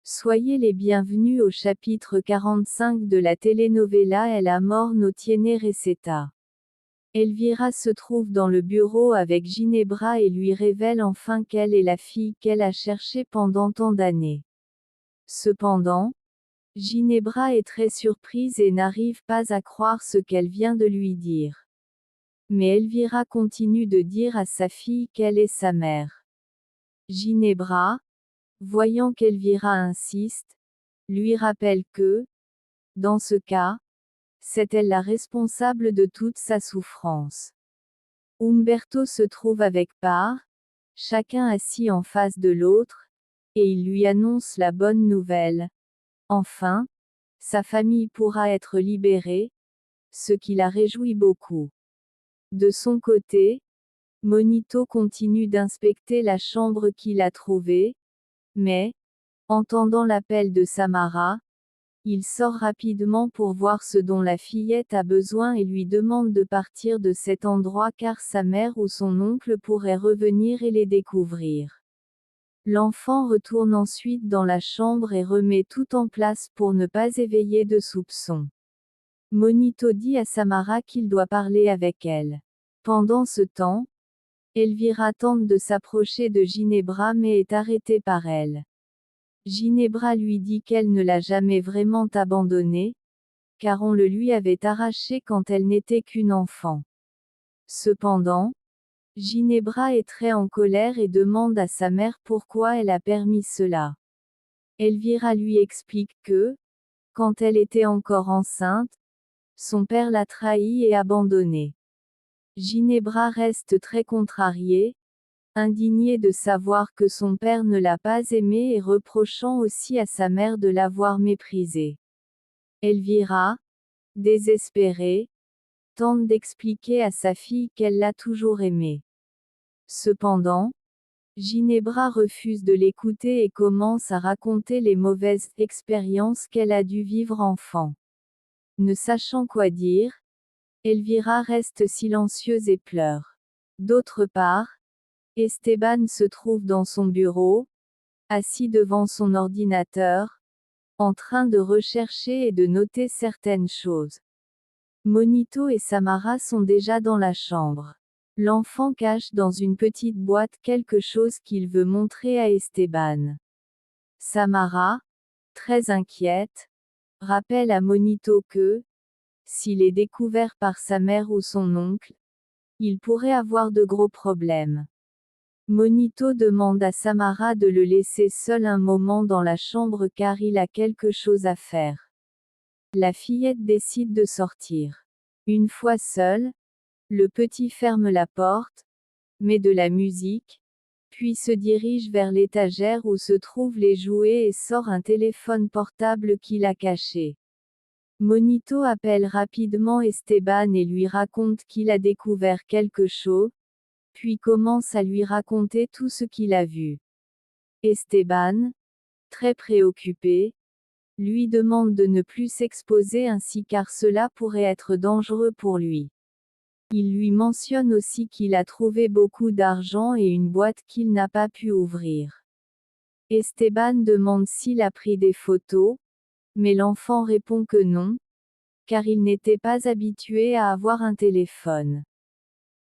Soyez les bienvenus au chapitre 45 de la telenovela El amor no tiene receta. Elvira se trouve dans le bureau avec Ginebra et lui révèle enfin qu'elle est la fille qu'elle a cherchée pendant tant d'années. Cependant, Ginebra est très surprise et n'arrive pas à croire ce qu'elle vient de lui dire. Mais Elvira continue de dire à sa fille qu'elle est sa mère. Ginebra, voyant qu'Elvira insiste, lui rappelle que, dans ce cas, c'est elle la responsable de toute sa souffrance. Umberto se trouve avec Par, chacun assis en face de l'autre, et il lui annonce la bonne nouvelle. Enfin, sa famille pourra être libérée, ce qui la réjouit beaucoup. De son côté, Monito continue d'inspecter la chambre qu'il a trouvée, mais, entendant l'appel de Samara, il sort rapidement pour voir ce dont la fillette a besoin et lui demande de partir de cet endroit car sa mère ou son oncle pourraient revenir et les découvrir. L'enfant retourne ensuite dans la chambre et remet tout en place pour ne pas éveiller de soupçons. Monito dit à Samara qu'il doit parler avec elle. Pendant ce temps, Elvira tente de s'approcher de Ginebra mais est arrêtée par elle. Ginebra lui dit qu'elle ne l'a jamais vraiment abandonnée, car on le lui avait arraché quand elle n'était qu'une enfant. Cependant, Ginebra est très en colère et demande à sa mère pourquoi elle a permis cela. Elvira lui explique que, quand elle était encore enceinte, son père l'a trahie et abandonnée. Ginebra reste très contrariée, indignée de savoir que son père ne l'a pas aimée et reprochant aussi à sa mère de l'avoir méprisée. Elvira, désespérée, tente d'expliquer à sa fille qu'elle l'a toujours aimée. Cependant, Ginebra refuse de l'écouter et commence à raconter les mauvaises expériences qu'elle a dû vivre enfant. Ne sachant quoi dire, Elvira reste silencieuse et pleure. D'autre part, Esteban se trouve dans son bureau, assis devant son ordinateur, en train de rechercher et de noter certaines choses. Monito et Samara sont déjà dans la chambre. L'enfant cache dans une petite boîte quelque chose qu'il veut montrer à Esteban. Samara, très inquiète, rappelle à Monito que, s'il est découvert par sa mère ou son oncle, il pourrait avoir de gros problèmes. Monito demande à Samara de le laisser seul un moment dans la chambre car il a quelque chose à faire. La fillette décide de sortir. Une fois seul, le petit ferme la porte, met de la musique, puis se dirige vers l'étagère où se trouvent les jouets et sort un téléphone portable qu'il a caché. Monito appelle rapidement Esteban et lui raconte qu'il a découvert quelque chose, puis commence à lui raconter tout ce qu'il a vu. Esteban, très préoccupé, lui demande de ne plus s'exposer ainsi car cela pourrait être dangereux pour lui. Il lui mentionne aussi qu'il a trouvé beaucoup d'argent et une boîte qu'il n'a pas pu ouvrir. Esteban demande s'il a pris des photos, mais l'enfant répond que non, car il n'était pas habitué à avoir un téléphone.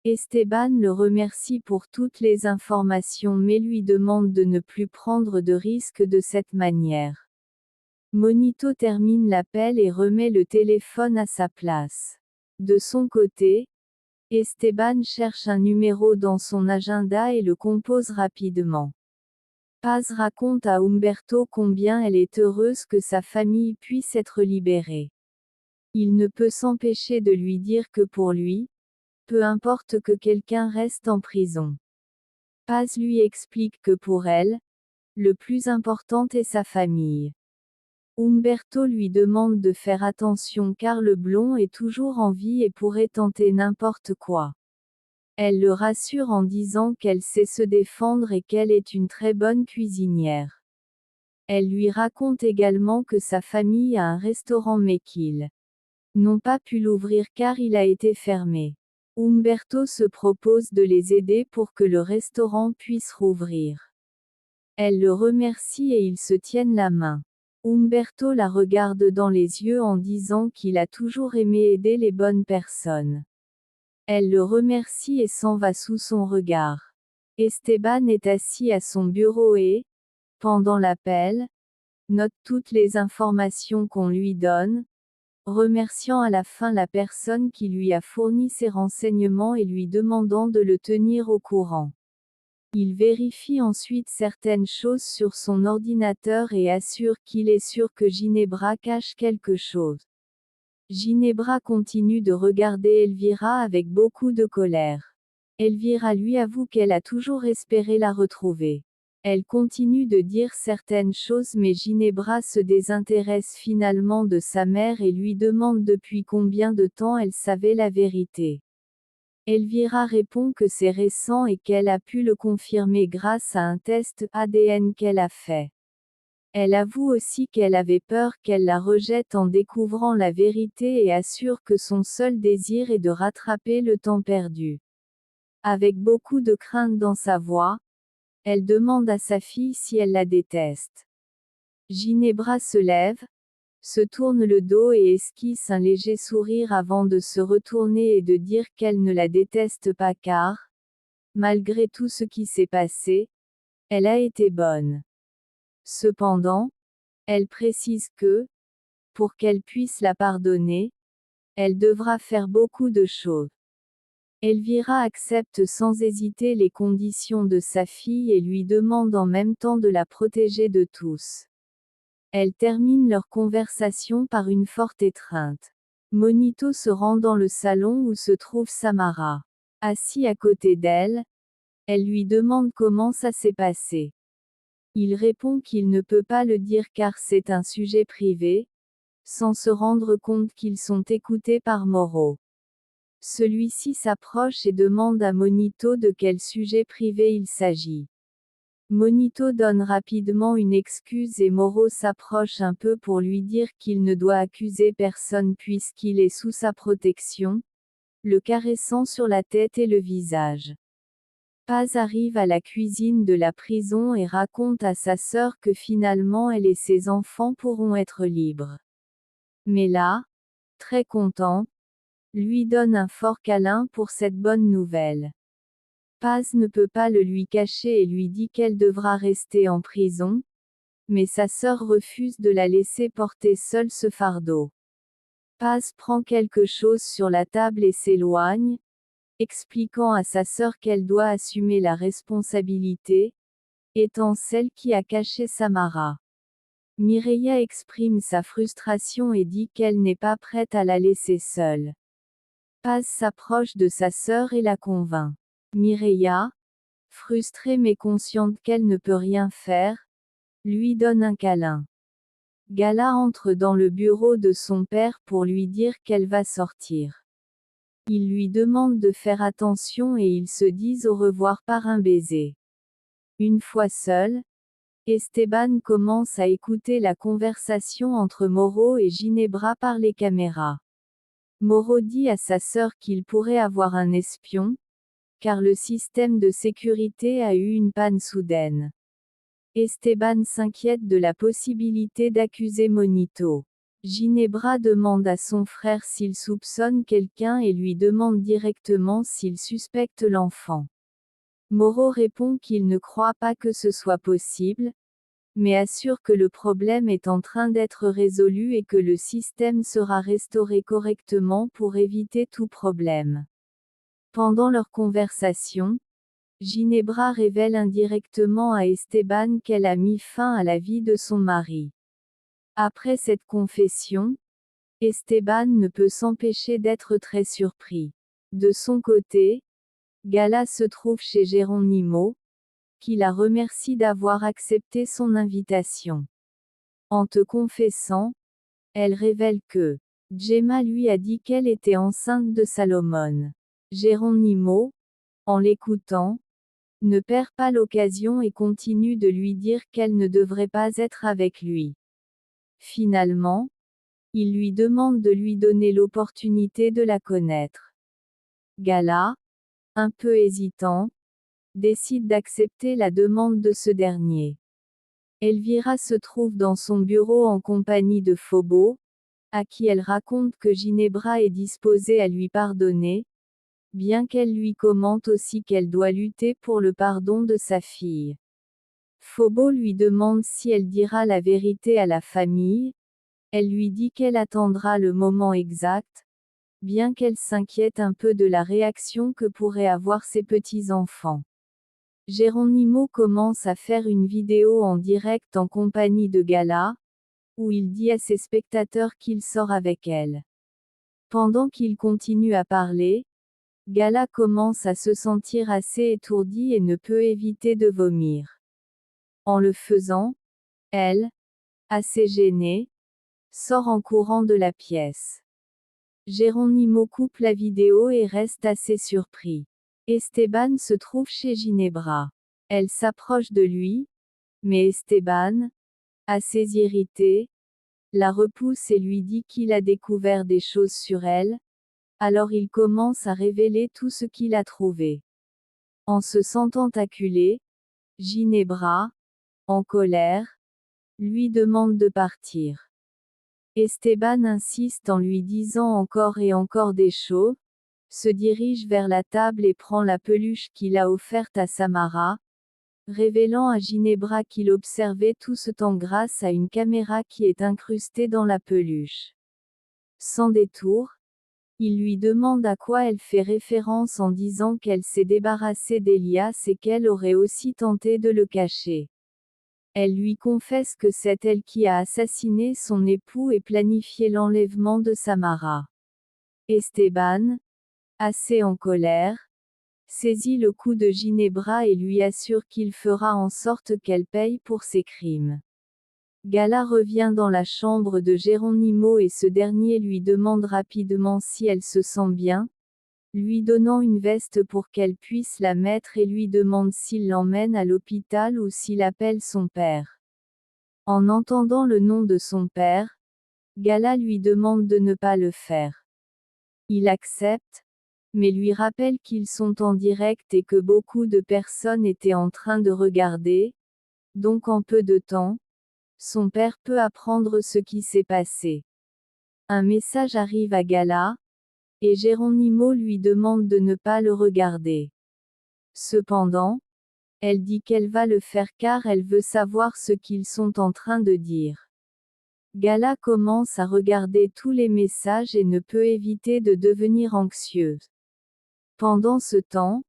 Esteban le remercie pour toutes les informations mais lui demande de ne plus prendre de risques de cette manière. Monito termine l'appel et remet le téléphone à sa place. De son côté, Esteban cherche un numéro dans son agenda et le compose rapidement. Paz raconte à Umberto combien elle est heureuse que sa famille puisse être libérée. Il ne peut s'empêcher de lui dire que pour lui, peu importe que quelqu'un reste en prison. Paz lui explique que pour elle, le plus important est sa famille. Umberto lui demande de faire attention car le blond est toujours en vie et pourrait tenter n'importe quoi. Elle le rassure en disant qu'elle sait se défendre et qu'elle est une très bonne cuisinière. Elle lui raconte également que sa famille a un restaurant mais qu'ils n'ont pas pu l'ouvrir car il a été fermé. Umberto se propose de les aider pour que le restaurant puisse rouvrir. Elle le remercie et ils se tiennent la main. Umberto la regarde dans les yeux en disant qu'il a toujours aimé aider les bonnes personnes. Elle le remercie et s'en va sous son regard. Esteban est assis à son bureau et, pendant l'appel, note toutes les informations qu'on lui donne, remerciant à la fin la personne qui lui a fourni ces renseignements et lui demandant de le tenir au courant. Il vérifie ensuite certaines choses sur son ordinateur et assure qu'il est sûr que Ginebra cache quelque chose. Ginebra continue de regarder Elvira avec beaucoup de colère. Elvira lui avoue qu'elle a toujours espéré la retrouver. Elle continue de dire certaines choses mais Ginebra se désintéresse finalement de sa mère et lui demande depuis combien de temps elle savait la vérité. Elvira répond que c'est récent et qu'elle a pu le confirmer grâce à un test ADN qu'elle a fait. Elle avoue aussi qu'elle avait peur qu'elle la rejette en découvrant la vérité et assure que son seul désir est de rattraper le temps perdu. Avec beaucoup de crainte dans sa voix, elle demande à sa fille si elle la déteste. Ginebra se lève, se tourne le dos et esquisse un léger sourire avant de se retourner et de dire qu'elle ne la déteste pas car, malgré tout ce qui s'est passé, elle a été bonne. Cependant, elle précise que, pour qu'elle puisse la pardonner, elle devra faire beaucoup de choses. Elvira accepte sans hésiter les conditions de sa fille et lui demande en même temps de la protéger de tous. Elle termine leur conversation par une forte étreinte. Monito se rend dans le salon où se trouve Samara. Assis à côté d'elle, elle lui demande comment ça s'est passé. Il répond qu'il ne peut pas le dire car c'est un sujet privé, sans se rendre compte qu'ils sont écoutés par Moro. Celui-ci s'approche et demande à Monito de quel sujet privé il s'agit. Monito donne rapidement une excuse et Moro s'approche un peu pour lui dire qu'il ne doit accuser personne puisqu'il est sous sa protection, le caressant sur la tête et le visage. Paz arrive à la cuisine de la prison et raconte à sa sœur que finalement elle et ses enfants pourront être libres. Mais là, très content, lui donne un fort câlin pour cette bonne nouvelle. Paz ne peut pas le lui cacher et lui dit qu'elle devra rester en prison, mais sa sœur refuse de la laisser porter seule ce fardeau. Paz prend quelque chose sur la table et s'éloigne, expliquant à sa sœur qu'elle doit assumer la responsabilité, étant celle qui a caché Samara. Mireia exprime sa frustration et dit qu'elle n'est pas prête à la laisser seule. Paz s'approche de sa sœur et la convainc. Mireia, frustrée mais consciente qu'elle ne peut rien faire, lui donne un câlin. Gala entre dans le bureau de son père pour lui dire qu'elle va sortir. Il lui demande de faire attention et ils se disent au revoir par un baiser. Une fois seul, Esteban commence à écouter la conversation entre Moro et Ginebra par les caméras. Moro dit à sa sœur qu'il pourrait avoir un espion, car le système de sécurité a eu une panne soudaine. Esteban s'inquiète de la possibilité d'accuser Monito. Ginebra demande à son frère s'il soupçonne quelqu'un et lui demande directement s'il suspecte l'enfant. Moro répond qu'il ne croit pas que ce soit possible, mais assure que le problème est en train d'être résolu et que le système sera restauré correctement pour éviter tout problème. Pendant leur conversation, Ginebra révèle indirectement à Esteban qu'elle a mis fin à la vie de son mari. Après cette confession, Esteban ne peut s'empêcher d'être très surpris. De son côté, Gala se trouve chez Geronimo, qui la remercie d'avoir accepté son invitation. En te confessant, elle révèle que Gemma lui a dit qu'elle était enceinte de Salomon. Geronimo, en l'écoutant, ne perd pas l'occasion et continue de lui dire qu'elle ne devrait pas être avec lui. Finalement, il lui demande de lui donner l'opportunité de la connaître. Gala, un peu hésitant, décide d'accepter la demande de ce dernier. Elvira se trouve dans son bureau en compagnie de Phobo, à qui elle raconte que Ginebra est disposée à lui pardonner, bien qu'elle lui commente aussi qu'elle doit lutter pour le pardon de sa fille. Phobo lui demande si elle dira la vérité à la famille. Elle lui dit qu'elle attendra le moment exact, bien qu'elle s'inquiète un peu de la réaction que pourraient avoir ses petits-enfants. Geronimo commence à faire une vidéo en direct en compagnie de Gala, où il dit à ses spectateurs qu'il sort avec elle. Pendant qu'il continue à parler, Gala commence à se sentir assez étourdie et ne peut éviter de vomir. En le faisant, elle, assez gênée, sort en courant de la pièce. Geronimo coupe la vidéo et reste assez surpris. Esteban se trouve chez Ginebra. Elle s'approche de lui, mais Esteban, assez irrité, la repousse et lui dit qu'il a découvert des choses sur elle, alors il commence à révéler tout ce qu'il a trouvé. En se sentant acculé, Ginebra, en colère, lui demande de partir. Esteban insiste en lui disant encore et encore des choses, se dirige vers la table et prend la peluche qu'il a offerte à Samara, révélant à Ginebra qu'il observait tout ce temps grâce à une caméra qui est incrustée dans la peluche. Sans détour, il lui demande à quoi elle fait référence en disant qu'elle s'est débarrassée d'Elias et qu'elle aurait aussi tenté de le cacher. Elle lui confesse que c'est elle qui a assassiné son époux et planifié l'enlèvement de Samara. Esteban, assez en colère, saisit le cou de Ginebra et lui assure qu'il fera en sorte qu'elle paye pour ses crimes. Gala revient dans la chambre de Geronimo et ce dernier lui demande rapidement si elle se sent bien, lui donnant une veste pour qu'elle puisse la mettre et lui demande s'il l'emmène à l'hôpital ou s'il appelle son père. En entendant le nom de son père, Gala lui demande de ne pas le faire. Il accepte, mais lui rappelle qu'ils sont en direct et que beaucoup de personnes étaient en train de regarder, donc en peu de temps, son père peut apprendre ce qui s'est passé. Un message arrive à Gala, et Geronimo lui demande de ne pas le regarder. Cependant, elle dit qu'elle va le faire car elle veut savoir ce qu'ils sont en train de dire. Gala commence à regarder tous les messages et ne peut éviter de devenir anxieuse. Pendant ce temps,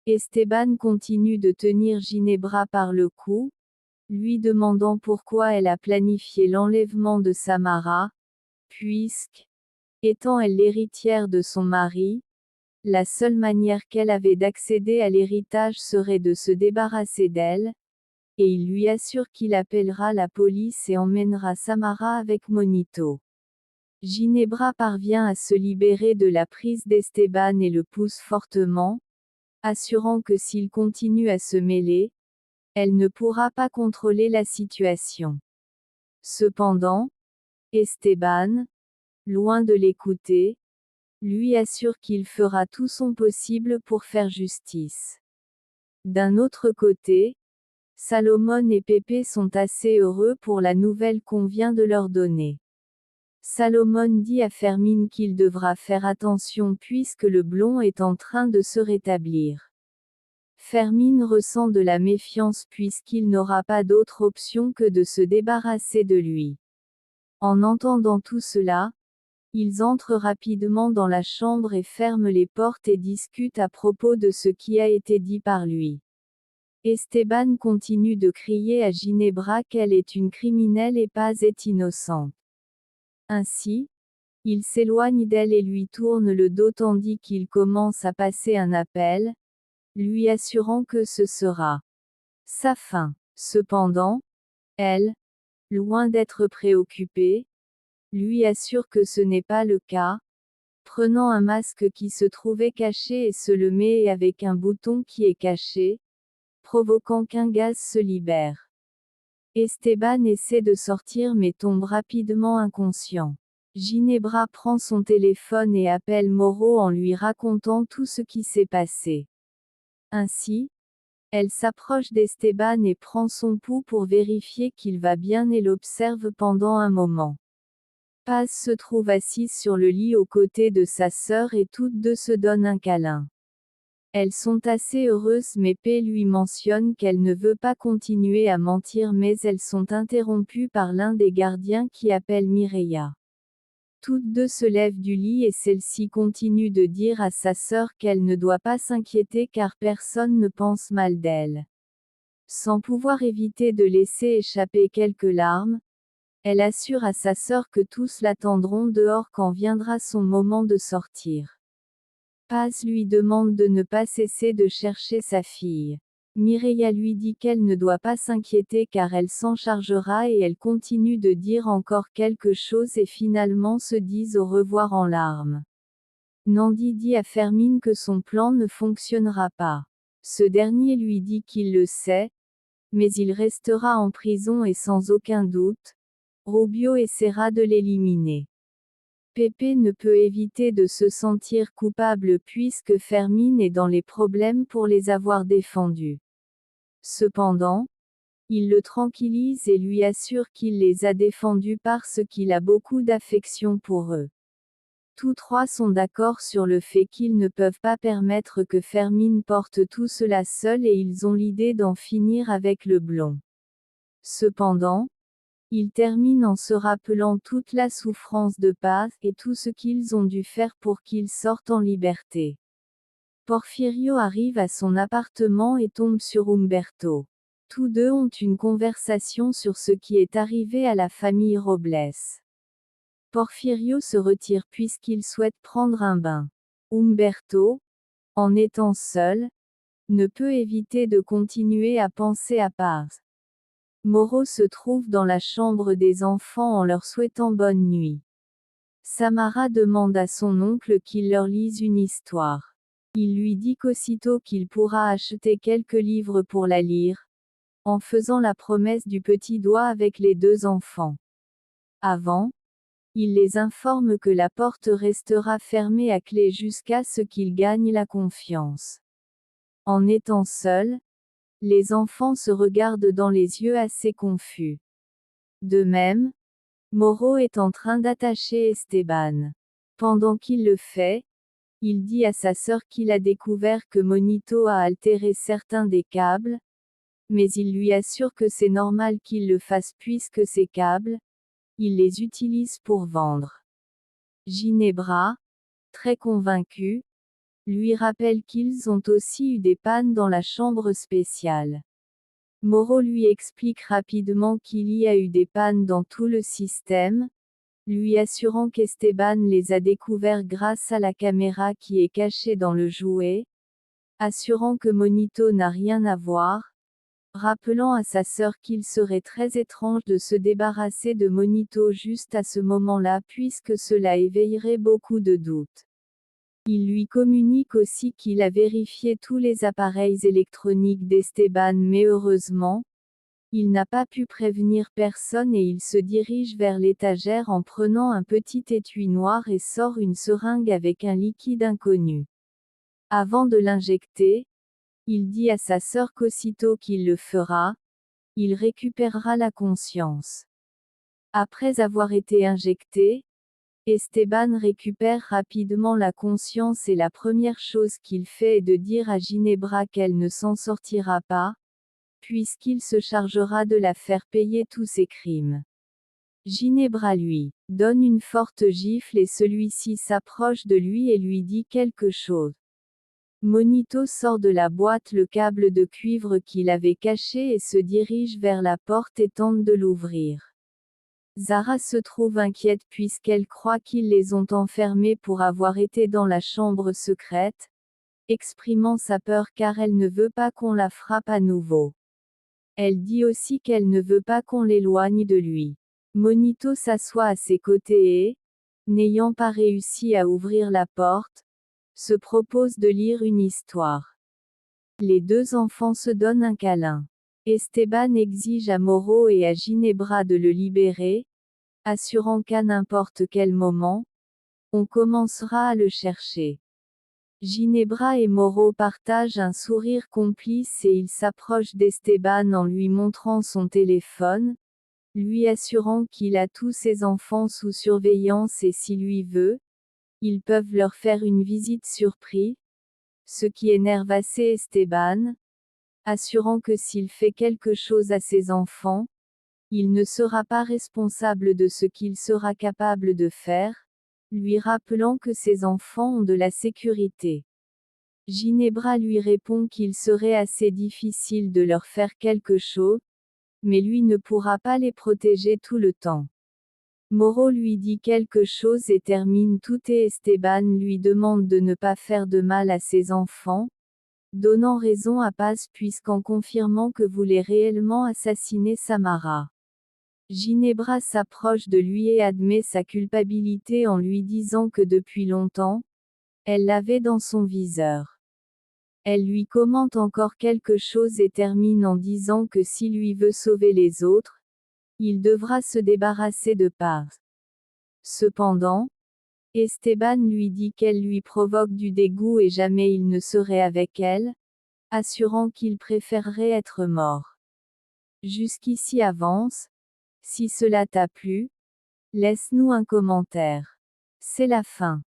Esteban continue de tenir Ginebra par le cou, lui demandant pourquoi elle a planifié l'enlèvement de Samara, puisque, étant elle l'héritière de son mari, la seule manière qu'elle avait d'accéder à l'héritage serait de se débarrasser d'elle, et il lui assure qu'il appellera la police et emmènera Samara avec Monito. Ginebra parvient à se libérer de la prise d'Esteban et le pousse fortement, assurant que s'il continue à se mêler, elle ne pourra pas contrôler la situation. Cependant, Esteban, loin de l'écouter, lui assure qu'il fera tout son possible pour faire justice. D'un autre côté, Salomon et Pépé sont assez heureux pour la nouvelle qu'on vient de leur donner. Salomon dit à Fermine qu'il devra faire attention puisque le blond est en train de se rétablir. Fermine ressent de la méfiance puisqu'il n'aura pas d'autre option que de se débarrasser de lui. En entendant tout cela, ils entrent rapidement dans la chambre et ferment les portes et discutent à propos de ce qui a été dit par lui. Esteban continue de crier à Ginebra qu'elle est une criminelle et pas est innocente. Ainsi, il s'éloigne d'elle et lui tourne le dos tandis qu'il commence à passer un appel, lui assurant que ce sera sa fin. Cependant, elle, loin d'être préoccupée, lui assure que ce n'est pas le cas, prenant un masque qui se trouvait caché et se le met avec un bouton qui est caché, provoquant qu'un gaz se libère. Esteban essaie de sortir mais tombe rapidement inconscient. Ginebra prend son téléphone et appelle Moreau en lui racontant tout ce qui s'est passé. Ainsi, Elle s'approche d'Esteban et prend son pouls pour vérifier qu'il va bien et l'observe pendant un moment. Paz se trouve assise sur le lit aux côtés de sa sœur et toutes deux se donnent un câlin. Elles sont assez heureuses mais P lui mentionne qu'elle ne veut pas continuer à mentir mais elles sont interrompues par l'un des gardiens qui appelle Mireia. Toutes deux se lèvent du lit et celle-ci continue de dire à sa sœur qu'elle ne doit pas s'inquiéter car personne ne pense mal d'elle. Sans pouvoir éviter de laisser échapper quelques larmes, elle assure à sa sœur que tous l'attendront dehors quand viendra son moment de sortir. Paz lui demande de ne pas cesser de chercher sa fille. Mireia lui dit qu'elle ne doit pas s'inquiéter car elle s'en chargera et elle continue de dire encore quelque chose et finalement se disent au revoir en larmes. Nandi dit à Fermín que son plan ne fonctionnera pas. Ce dernier lui dit qu'il le sait, mais il restera en prison et sans aucun doute, Rubio essaiera de l'éliminer. Pepe ne peut éviter de se sentir coupable puisque Fermín est dans les problèmes pour les avoir défendus. Cependant, il le tranquillise et lui assure qu'il les a défendus parce qu'il a beaucoup d'affection pour eux. Tous trois sont d'accord sur le fait qu'ils ne peuvent pas permettre que Fermín porte tout cela seul et ils ont l'idée d'en finir avec le blond. Cependant, ils terminent en se rappelant toute la souffrance de Paz et tout ce qu'ils ont dû faire pour qu'ils sortent en liberté. Porfirio arrive à son appartement et tombe sur Humberto. Tous deux ont une conversation sur ce qui est arrivé à la famille Robles. Porfirio se retire puisqu'il souhaite prendre un bain. Humberto, en étant seul, ne peut éviter de continuer à penser à Paz. Moro se trouve dans la chambre des enfants en leur souhaitant bonne nuit. Samara demande à son oncle qu'il leur lise une histoire. Il lui dit qu'aussitôt qu'il pourra acheter quelques livres pour la lire, en faisant la promesse du petit doigt avec les deux enfants. Avant, il les informe que la porte restera fermée à clé jusqu'à ce qu'ils gagnent la confiance. En étant seuls, les enfants se regardent dans les yeux assez confus. De même, Moro est en train d'attacher Esteban. Pendant qu'il le fait, il dit à sa sœur qu'il a découvert que Monito a altéré certains des câbles, mais il lui assure que c'est normal qu'il le fasse puisque ces câbles, il les utilise pour vendre. Ginebra, très convaincu, lui rappelle qu'ils ont aussi eu des pannes dans la chambre spéciale. Moro lui explique rapidement qu'il y a eu des pannes dans tout le système, lui assurant qu'Esteban les a découverts grâce à la caméra qui est cachée dans le jouet, assurant que Monito n'a rien à voir, rappelant à sa sœur qu'il serait très étrange de se débarrasser de Monito juste à ce moment-là puisque cela éveillerait beaucoup de doutes. Il lui communique aussi qu'il a vérifié tous les appareils électroniques d'Esteban mais heureusement, il n'a pas pu prévenir personne et il se dirige vers l'étagère en prenant un petit étui noir et sort une seringue avec un liquide inconnu. Avant de l'injecter, il dit à sa sœur qu'aussitôt qu'il le fera, il récupérera la conscience. Après avoir été injecté, Esteban récupère rapidement la conscience et la première chose qu'il fait est de dire à Ginebra qu'elle ne s'en sortira pas, puisqu'il se chargera de la faire payer tous ses crimes. Ginebra lui donne une forte gifle et celui-ci s'approche de lui et lui dit quelque chose. Monito sort de la boîte le câble de cuivre qu'il avait caché et se dirige vers la porte et tente de l'ouvrir. Zara se trouve inquiète puisqu'elle croit qu'ils les ont enfermés pour avoir été dans la chambre secrète, exprimant sa peur car elle ne veut pas qu'on la frappe à nouveau. Elle dit aussi qu'elle ne veut pas qu'on l'éloigne de lui. Monito s'assoit à ses côtés et, n'ayant pas réussi à ouvrir la porte, se propose de lire une histoire. Les deux enfants se donnent un câlin. Esteban exige à Moro et à Ginebra de le libérer, assurant qu'à n'importe quel moment, on commencera à le chercher. Ginebra et Moreau partagent un sourire complice et il s'approche d'Esteban en lui montrant son téléphone, lui assurant qu'il a tous ses enfants sous surveillance et s'il lui veut, ils peuvent leur faire une visite surprise, ce qui énerve assez Esteban, assurant que s'il fait quelque chose à ses enfants, il ne sera pas responsable de ce qu'il sera capable de faire, lui rappelant que ses enfants ont de la sécurité. Ginebra lui répond qu'il serait assez difficile de leur faire quelque chose, mais lui ne pourra pas les protéger tout le temps. Moreau lui dit quelque chose et termine tout et Esteban lui demande de ne pas faire de mal à ses enfants, donnant raison à Paz puisqu'en confirmant que voulait réellement assassiner Samara. Ginebra s'approche de lui et admet sa culpabilité en lui disant que depuis longtemps, elle l'avait dans son viseur. Elle lui commente encore quelque chose et termine en disant que si lui veut sauver les autres, il devra se débarrasser de Paz. Cependant, Esteban lui dit qu'elle lui provoque du dégoût et jamais il ne serait avec elle, assurant qu'il préférerait être mort. Jusqu'ici avance. Si cela t'a plu, laisse-nous un commentaire. C'est la fin.